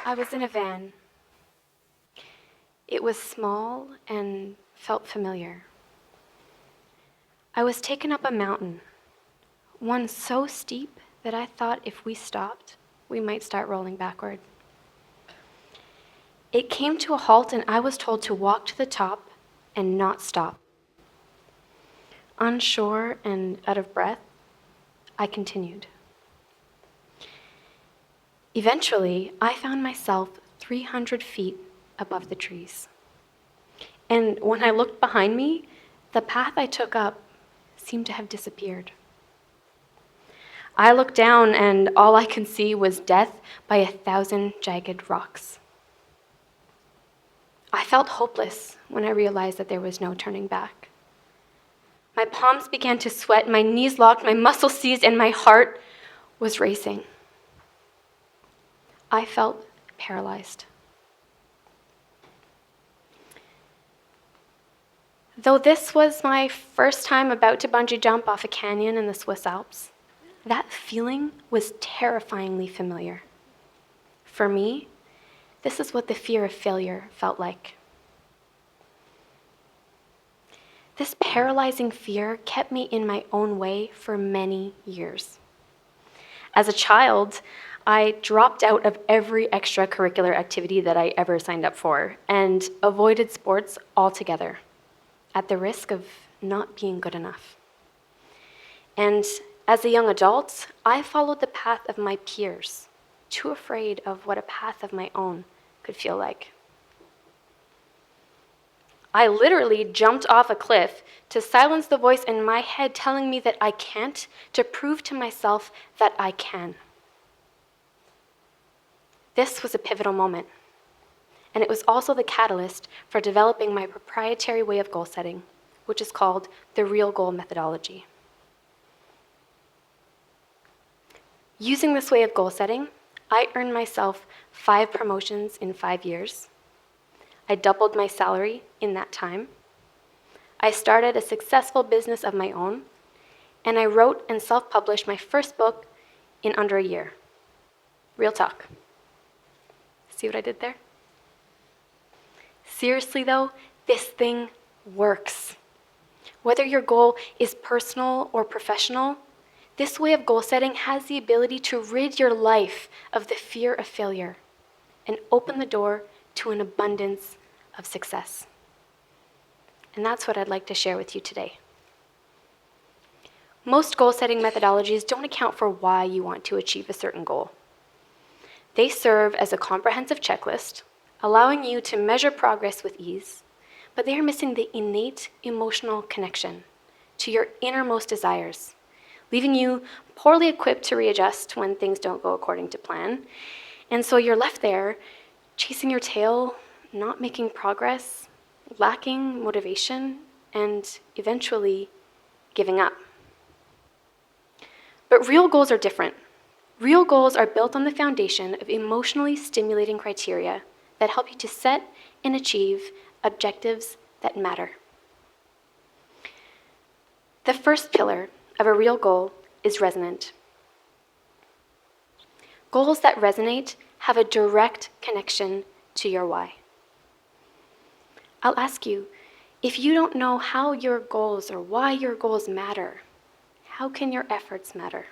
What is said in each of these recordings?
I was in a van. It was small and felt familiar. I was taken up a mountain, one so steep that I thought if we stopped, we might start rolling backward. It came to a halt, and I was told to walk to the top and not stop. Unsure and out of breath, I continued. Eventually, I found myself 300 feet above the trees. And when I looked behind me, the path I took up seemed to have disappeared. I looked down, and all I could see was death by 1,000 jagged rocks. I felt hopeless when I realized that there was no turning back. My palms began to sweat, my knees locked, my muscles seized, and my heart was racing. I felt paralyzed. Though this was my first time about to bungee jump off a canyon in the Swiss Alps, that feeling was terrifyingly familiar. For me, this is what the fear of failure felt like. This paralyzing fear kept me in my own way for many years. As a child, I dropped out of every extracurricular activity that I ever signed up for and avoided sports altogether, at the risk of not being good enough. And as a young adult, I followed the path of my peers, too afraid of what a path of my own could feel like. I literally jumped off a cliff to silence the voice in my head telling me that I can't, to prove to myself that I can. This was a pivotal moment, and it was also the catalyst for developing my proprietary way of goal setting, which is called the Real Goal methodology. Using this way of goal setting, I earned myself 5 promotions in 5 years. I doubled my salary in that time. I started a successful business of my own, and I wrote and self-published my first book in under a year. Real talk. See what I did there? Seriously though, this thing works. Whether your goal is personal or professional, this way of goal setting has the ability to rid your life of the fear of failure and open the door to an abundance of success. And that's what I'd like to share with you today. Most goal-setting methodologies don't account for why you want to achieve a certain goal. They serve as a comprehensive checklist, allowing you to measure progress with ease, but they are missing the innate emotional connection to your innermost desires, leaving you poorly equipped to readjust when things don't go according to plan. And so you're left there, chasing your tail, not making progress, lacking motivation, and eventually giving up. But real goals are different. Real goals are built on the foundation of emotionally stimulating criteria that help you to set and achieve objectives that matter. The first pillar of a real goal is resonant. Goals that resonate have a direct connection to your why. I'll ask you, if you don't know how your goals or why your goals matter, how can your efforts matter?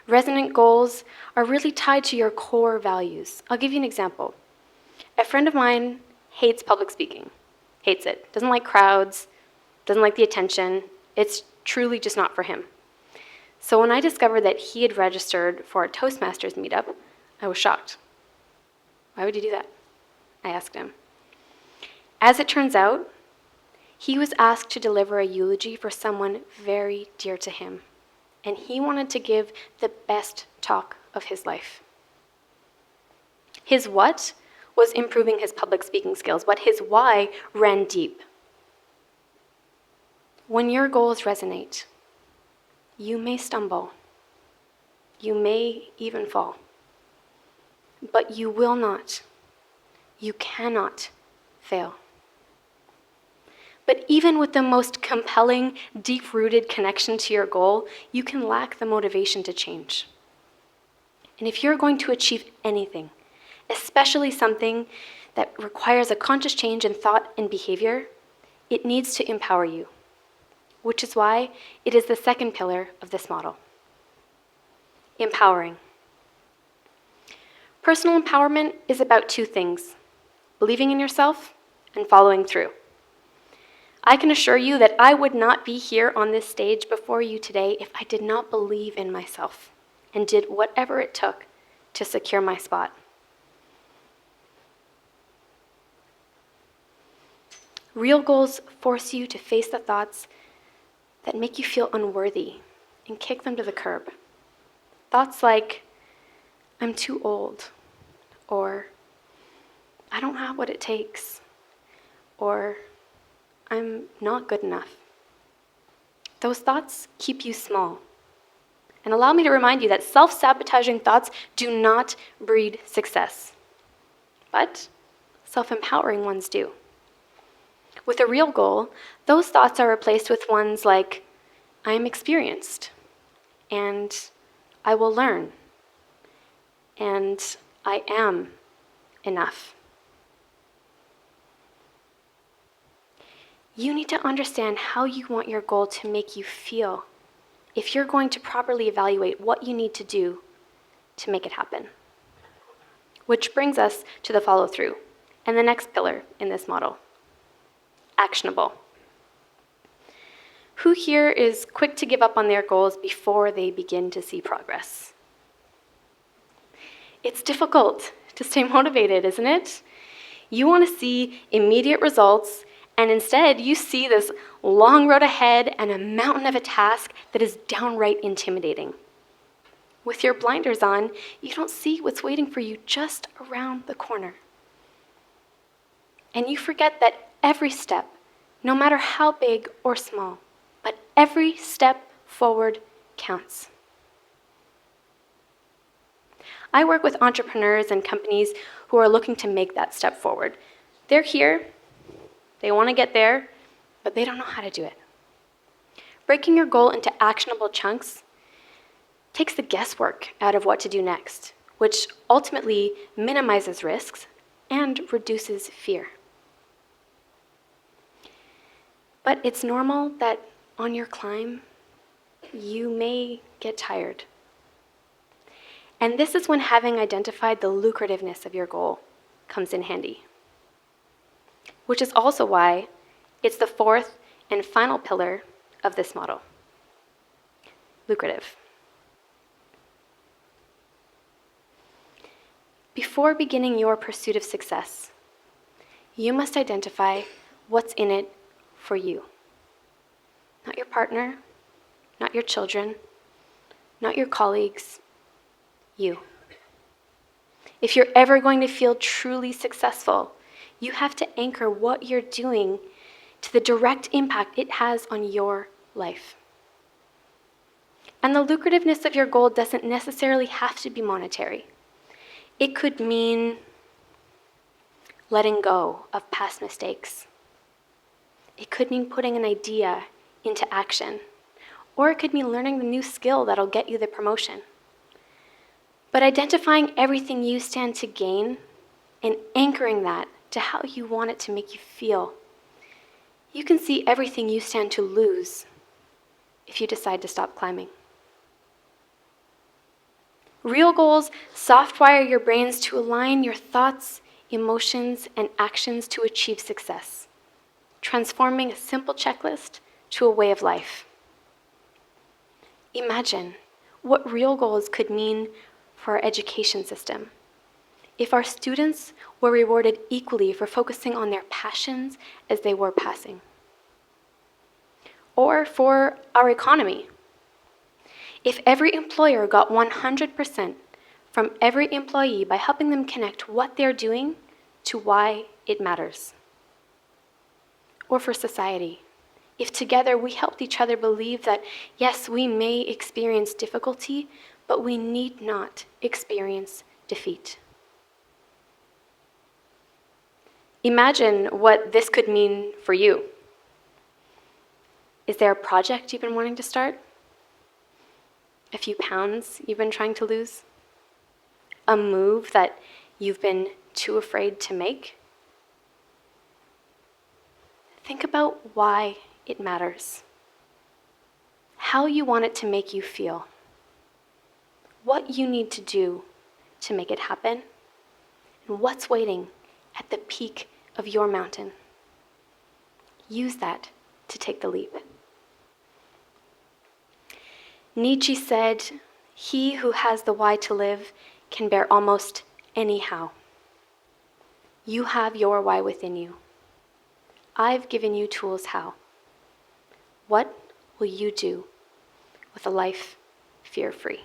Resonant goals are really tied to your core values. I'll give you an example. A friend of mine hates public speaking, hates it, doesn't like crowds, doesn't like the attention. It's truly just not for him. So when I discovered that he had registered for a Toastmasters meetup, I was shocked. Why would you do that? I asked him. As it turns out, he was asked to deliver a eulogy for someone very dear to him, and he wanted to give the best talk of his life. His what was improving his public speaking skills, but his why ran deep. When your goals resonate, you may stumble, you may even fall, but you will not. You cannot fail. But even with the most compelling, deep-rooted connection to your goal, you can lack the motivation to change. And if you're going to achieve anything, especially something that requires a conscious change in thought and behavior, it needs to empower you, which is why it is the second pillar of this model. Empowering. Personal empowerment is about two things: believing in yourself and following through. I can assure you that I would not be here on this stage before you today if I did not believe in myself and did whatever it took to secure my spot. Real goals force you to face the thoughts that make you feel unworthy and kick them to the curb. Thoughts like, I'm too old, or I don't have what it takes, or I'm not good enough. Those thoughts keep you small. And allow me to remind you that self-sabotaging thoughts do not breed success, but self-empowering ones do. With a real goal, those thoughts are replaced with ones like, I am experienced, and I will learn, and I am enough. You need to understand how you want your goal to make you feel if you're going to properly evaluate what you need to do to make it happen. Which brings us to the follow-through and the next pillar in this model. Actionable. Who here is quick to give up on their goals before they begin to see progress? It's difficult to stay motivated, isn't it? You want to see immediate results, and instead you see this long road ahead and a mountain of a task that is downright intimidating. With your blinders on, you don't see what's waiting for you just around the corner. And you forget that every step, no matter how big or small, but every step forward counts. I work with entrepreneurs and companies who are looking to make that step forward. They're here, they want to get there, but they don't know how to do it. Breaking your goal into actionable chunks takes the guesswork out of what to do next, which ultimately minimizes risks and reduces fear. But it's normal that on your climb, you may get tired. And this is when having identified the lucrativeness of your goal comes in handy. Which is also why it's the fourth and final pillar of this model. Lucrative. Before beginning your pursuit of success, you must identify what's in it for you. Not your partner, not your children, not your colleagues, you. If you're ever going to feel truly successful, you have to anchor what you're doing to the direct impact it has on your life. And the lucrativeness of your goal doesn't necessarily have to be monetary. It could mean letting go of past mistakes. It could mean putting an idea into action. Or it could mean learning the new skill that'll get you the promotion. But identifying everything you stand to gain and anchoring that to how you want it to make you feel, you can see everything you stand to lose if you decide to stop climbing. Real goals softwire your brains to align your thoughts, emotions, and actions to achieve success, transforming a simple checklist to a way of life. Imagine what real goals could mean for our education system if our students were rewarded equally for focusing on their passions as they were passing. Or for our economy. If every employer got 100% from every employee by helping them connect what they're doing to why it matters. Or for society. If together we helped each other believe that, yes, we may experience difficulty, but we need not experience defeat. Imagine what this could mean for you. Is there a project you've been wanting to start? A few pounds you've been trying to lose? a move that you've been too afraid to make? Think about why it matters, how you want it to make you feel, what you need to do to make it happen, and what's waiting at the peak of your mountain. Use that to take the leap. Nietzsche said, "He who has the why to live can bear almost any how." You have your why within you. I've given you tools how. What will you do with a life fear-free?